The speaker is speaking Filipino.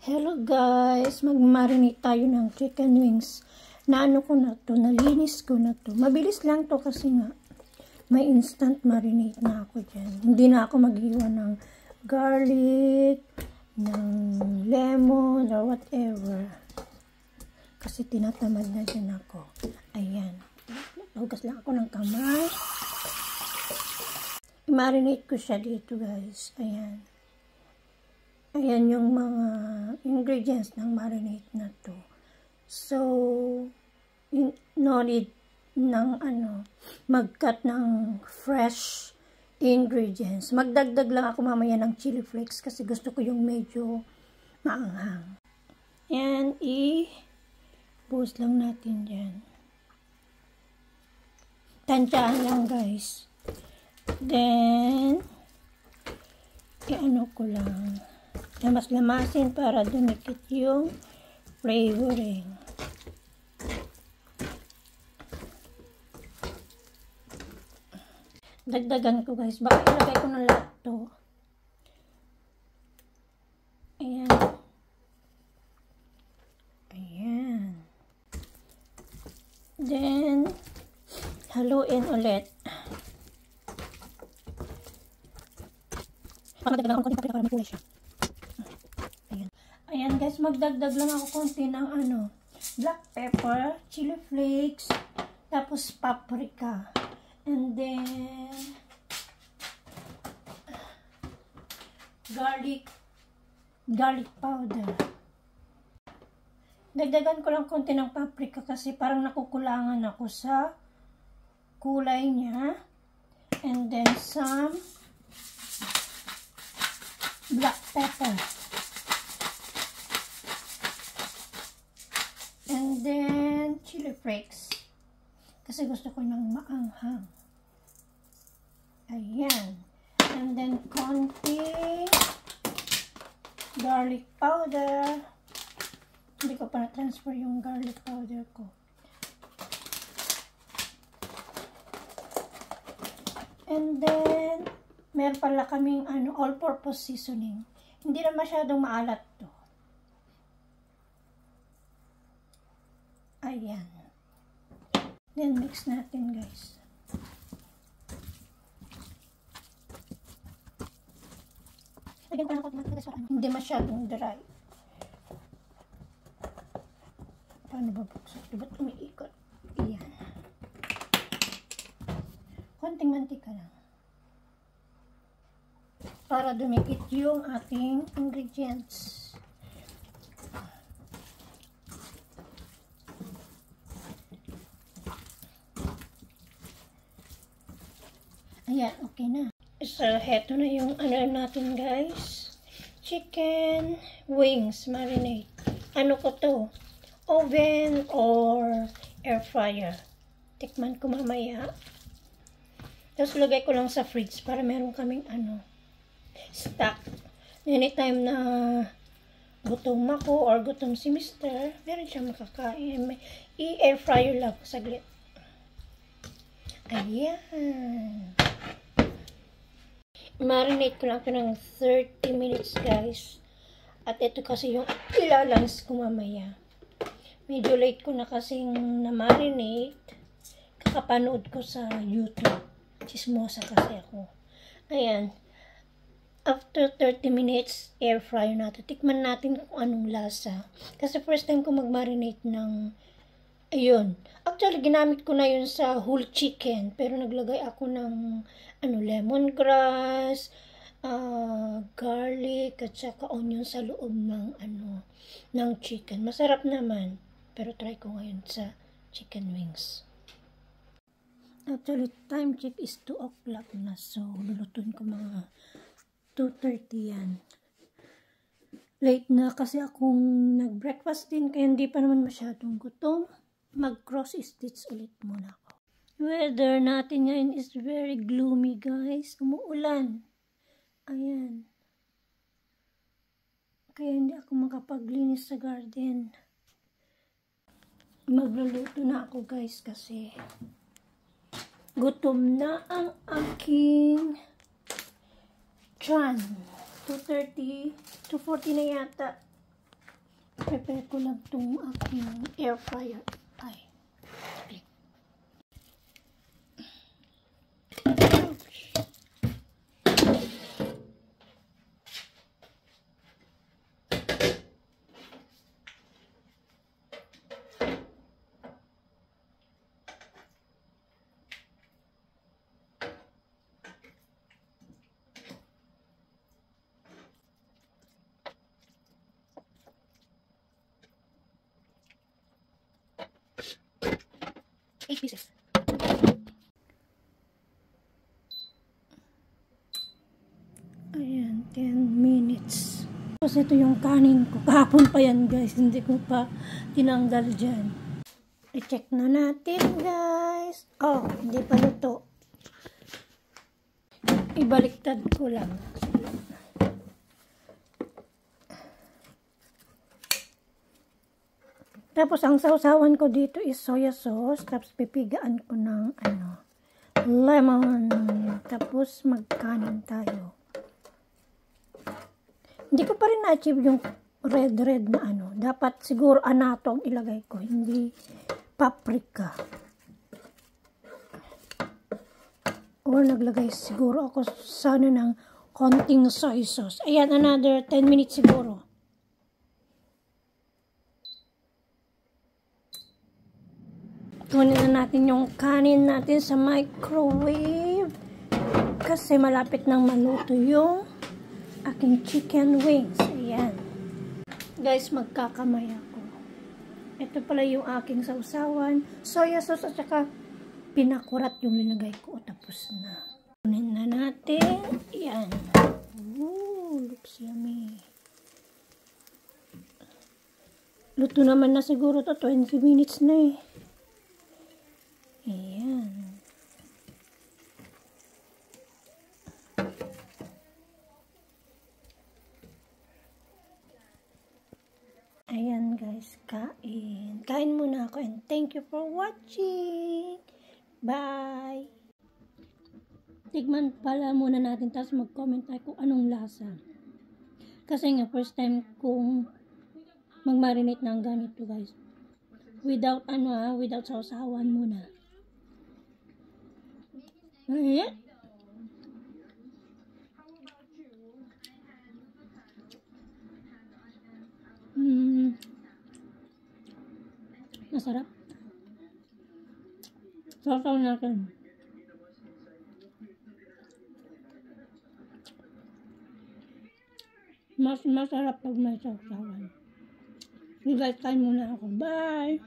Hello guys, mag-marinate tayo ng chicken wings. Naano ko na to, nalinis ko na to. Mabilis lang to kasi nga may instant marinate na ako dyan. Hindi na ako mag-iwan ng garlic, ng lemon, or whatever. Kasi tinatamad na din ako. Ayan. Hugas lang ako ng kamay. I-marinate ko siya dito guys. Ayan. Ayan yung mga ingredients ng marinate na to. So, no need ng mag-cut ng fresh ingredients. Magdagdag lang ako mamaya ng chili flakes kasi gusto ko yung medyo maanghang. Ayan, i-boost lang natin dyan. Tansyahan lang guys. Then, i-ano ko lang. Lamas-lamasin para dumikit yung flavoring. Dagdagan ko guys. Baka ilagay ko ng lahat to. Ayan. Ayan. Then, haluin ulit. Pagdagdagan ko konti paprika para may kulay siya. Ayan guys, magdagdag lang ako konti ng black pepper, chili flakes, tapos paprika. And then garlic powder. Dagdagan ko lang konti ng paprika kasi parang nakukulangan ako sa kulay niya. And then some black pepper. And then, chili flakes. Kasi gusto ko ng maanghang. Ayan. And then, konti garlic powder. Hindi ko pa na-transfer yung garlic powder ko. And then, meron pala kaming all-purpose seasoning. Hindi na masyadong maalat to. Ayan. Then, mix natin, guys. Lagyan ko lang konti natin para hindi masyadong dry. Paano ba buksan? Diba't umiikot? Ayan. Konting mantika lang. Para dumikit yung ating ingredients. Ayan, okay na. So, heto na yung natin guys. Chicken wings marinate. Ano ko to? Oven or air fryer. Tikman ko mamaya. Tapos lagay ko lang sa fridge para meron kaming stock. Anytime na gutom ako or gutom si Mr. meron siyang makakain. I-air fryer lang saglit. Ayan. Marinate ko lang ito ng 30 minutes guys. At ito kasi yung ilalans ko mamaya. Medyo late ko na kasing na-marinate. Kakapanood ko sa YouTube. Chismosa kasi ako. Ayan. After 30 minutes, air fryer natin. Tikman natin kung anong lasa. Kasi first time ko mag-marinate ng ayun. Actually, ginamit ko na yun sa whole chicken. Pero naglagay ako ng lemongrass, garlic, at saka onion sa loob ng ng chicken. Masarap naman. Pero try ko ngayon sa chicken wings. Actually, time check is 2 o'clock na. So, lulutuin ko mga 2:30 yan. Late na kasi akong nag-breakfast din. Kaya hindi pa naman masyadong gutom. Mag-cross stitch ulit muna ako. Weather natin ngayon is very gloomy guys. Umuulan. Ayan. Kaya hindi ako makapaglinis sa garden. Magluluto na ako guys kasi gutom na ang aking tiyan. 2:30, 2:40 na yata. Prepare ko lang itong aking air fryer. Ay. Eight pieces. Ayan, 10 minutes. Tapos ito yung kanin ko. Kahapon pa yan guys. Hindi ko pa tinanggal dyan. I-check na natin guys. Oh, hindi pa luto. Ibaliktad ko lang. Tapos ang sausawan ko dito is soya sauce. Tapos pipigaan ko ng lemon. Tapos magkanin tayo. Hindi ko pa rin na-achieve yung red na Dapat siguro anato ang ilagay ko. Hindi paprika. Or naglagay siguro ako sana ng konting soy sauce. Ayan, another 10 minutes siguro. Kunin na natin yung kanin natin sa microwave. Kasi malapit nang maluto yung aking chicken wings. Ayan. Guys, magkakamay ako. Ito pala yung aking sausawan. Soya sauce at saka pinakurat yung linagay ko. Tapos na. Kunin na natin. Ayan. Ooh, looks yummy. Luto naman na siguro to. 20 minutes na eh. Ayan. Ayan guys, kain. Kain muna ako and thank you for watching. Bye! Tikman pala muna natin tapos mag-comment tayo kung anong lasa. Kasi nga first time kong mag-marinate ng ganito guys. Without without sausawan muna. Ayan. Masarap. Sausaw natin. Mas masarap pag may sausawan. You guys, kain muna ako. Bye!